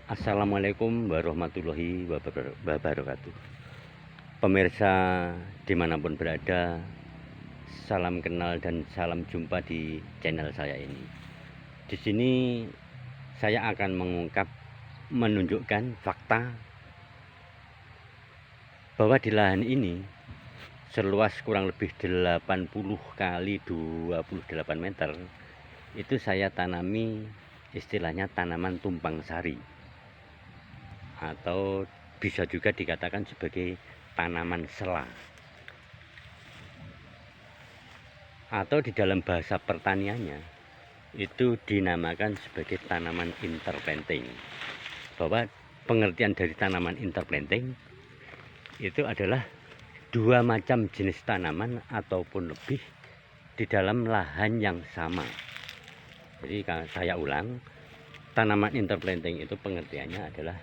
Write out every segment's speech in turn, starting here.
Assalamualaikum warahmatullahi wabarakatuh. Pemirsa dimanapun berada, salam kenal dan salam jumpa di channel saya ini. Di sini saya akan menunjukkan fakta bahwa di lahan ini seluas kurang lebih 80 kali 28 meter itu saya tanami istilahnya tanaman tumpang sari, atau bisa juga dikatakan sebagai tanaman sela, atau di dalam bahasa pertaniannya itu dinamakan sebagai tanaman interplanting. Bahwa pengertian dari tanaman interplanting itu adalah dua macam jenis tanaman ataupun lebih di dalam lahan yang sama. Jadi saya ulang, tanaman interplanting itu pengertiannya adalah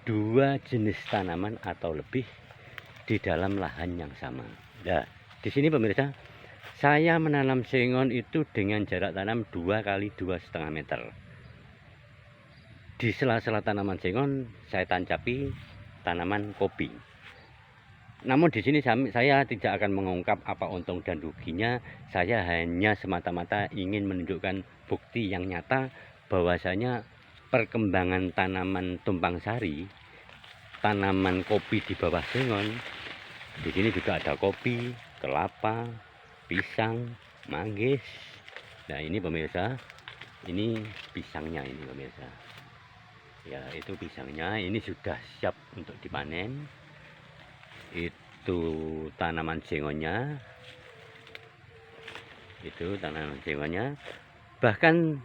dua jenis tanaman atau lebih di dalam lahan yang sama. Nah, di sini pemirsa, saya menanam sengon itu dengan jarak tanam 2 kali 2,5 meter. Di sela-sela tanaman sengon saya tancapi tanaman kopi. Namun di sini saya tidak akan mengungkap apa untung dan ruginya. Saya hanya semata-mata ingin menunjukkan bukti yang nyata bahwasanya perkembangan tanaman tumpang sari, tanaman kopi di bawah sengon. Di sini juga ada kopi, kelapa, pisang, manggis. Nah, ini pemirsa, ini pisangnya ini pemirsa. Ya, itu pisangnya, ini sudah siap untuk dipanen. Itu tanaman sengonnya. Itu tanaman sengonnya. Bahkan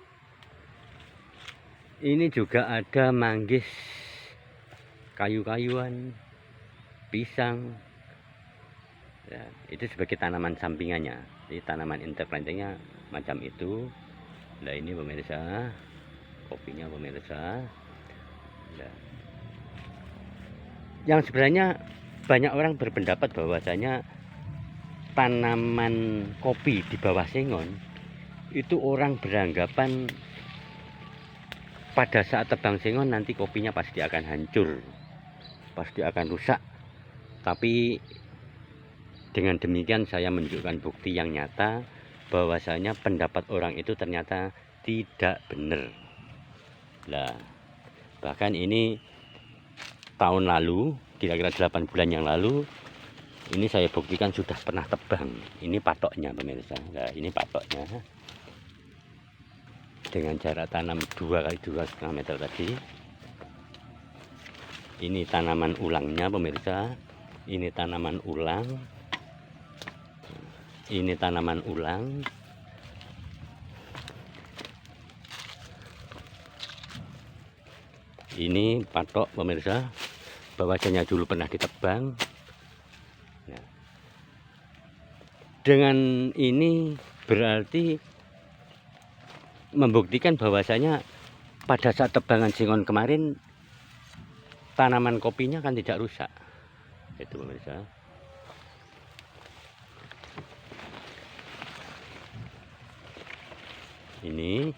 ini juga ada manggis, kayu-kayuan, pisang. Ya, itu sebagai tanaman sampingannya. Jadi tanaman interplantingnya macam itu. Nah, ini pemirsa, kopinya pemirsa. Nah, yang sebenarnya banyak orang berpendapat bahwasanya tanaman kopi di bawah sengon itu orang beranggapan pada saat tebang sengon nanti kopinya pasti akan hancur, pasti akan rusak. Tapi dengan demikian saya menunjukkan bukti yang nyata bahwasanya pendapat orang itu ternyata tidak benar. Nah, bahkan ini tahun lalu, kira-kira 8 bulan yang lalu, ini saya buktikan sudah pernah tebang. Ini patoknya pemirsa. Nah, ini patoknya dengan jarak tanam 2 kali 2,5 meter tadi. Ini tanaman ulangnya pemirsa. Ini tanaman ulang. Ini tanaman ulang. Ini patok pemirsa, bahwasanya dulu pernah ditebang. Nah, dengan ini berarti membuktikan bahwasanya pada saat tebangan sengon kemarin tanaman kopinya kan tidak rusak. Itu pemirsa. Ini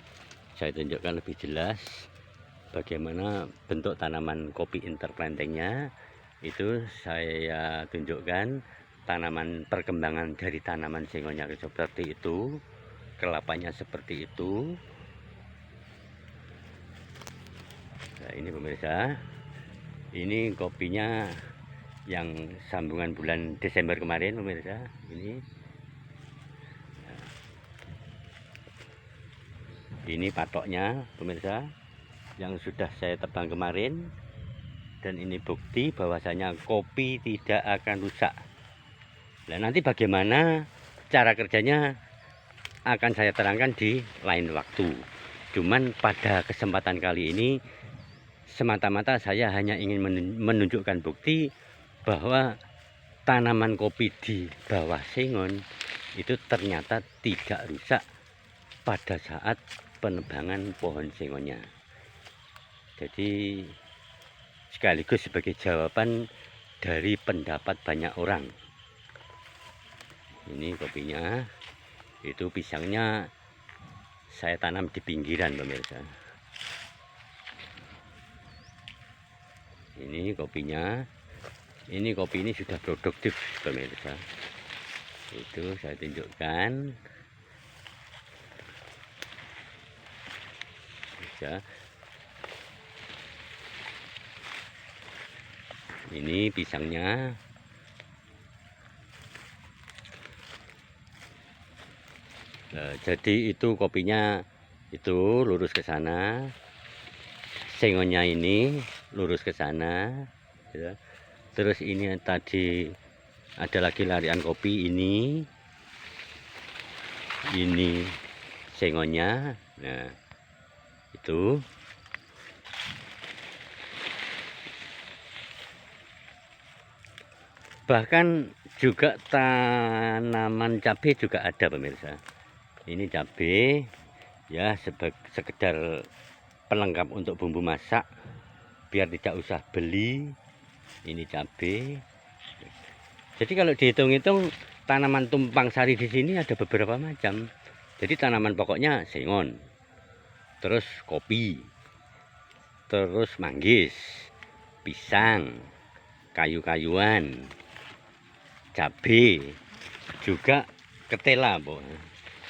saya tunjukkan lebih jelas bagaimana bentuk tanaman kopi interplantingnya. Itu saya tunjukkan tanaman perkembangan dari tanaman sengonnya seperti itu, kelapanya seperti itu. Nah, ini pemirsa, ini kopinya yang sambungan bulan Desember kemarin pemirsa. Ini patoknya pemirsa yang sudah saya tebang kemarin, dan ini bukti bahwasanya kopi tidak akan rusak. Nah, nanti bagaimana cara kerjanya akan saya terangkan di lain waktu. Cuman pada kesempatan kali ini semata-mata saya hanya ingin menunjukkan bukti bahwa tanaman kopi di bawah sengon itu ternyata tidak rusak pada saat penebangan pohon sengonnya. Jadi sekaligus sebagai jawaban dari pendapat banyak orang. Ini kopinya, itu pisangnya saya tanam di pinggiran pemirsa. Ini kopinya. Ini kopi ini sudah produktif pemirsa. Itu saya tunjukkan. Ya. Ini pisangnya. Nah, jadi itu kopinya itu lurus ke sana. Sengonnya ini lurus ke sana. Ya. Terus ini tadi ada lagi larian kopi ini sengonnya. Nah itu bahkan juga tanaman cabai juga ada pemirsa. Ini cabai ya, sekedar pelengkap untuk bumbu masak biar tidak usah beli. Ini cabai. Jadi kalau dihitung-hitung tanaman tumpang sari di sini ada beberapa macam. Jadi tanaman pokoknya sengon, terus kopi, terus manggis, pisang, kayu-kayuan, cabai, juga ketela, Bu.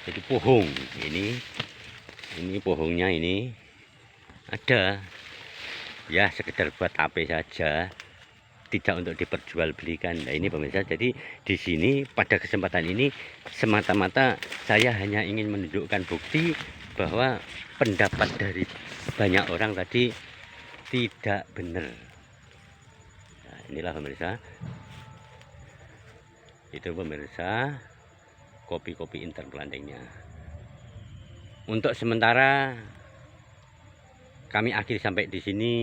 Jadi pohong. Ini pohongnya ini ada. Ya sekedar buat tape saja, tidak untuk diperjualbelikan. Nah ini pemirsa, jadi di sini pada kesempatan ini semata-mata saya hanya ingin menunjukkan bukti bahwa pendapat dari banyak orang tadi tidak benar. Nah, inilah pemirsa, itu pemirsa kopi-kopi interplantingnya. Untuk sementara kami akhiri sampai di sini.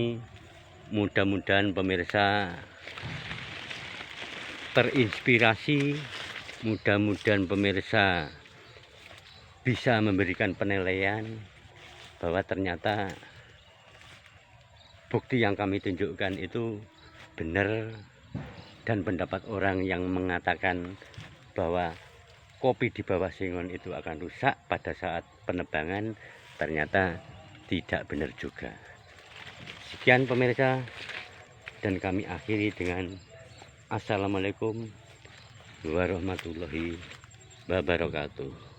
Mudah-mudahan pemirsa terinspirasi, mudah-mudahan pemirsa bisa memberikan penilaian bahwa ternyata bukti yang kami tunjukkan itu benar, dan pendapat orang yang mengatakan bahwa kopi di bawah sengon itu akan rusak pada saat penebangan ternyata tidak benar juga. Sekian pemirsa, dan kami akhiri dengan Assalamualaikum warahmatullahi wabarakatuh.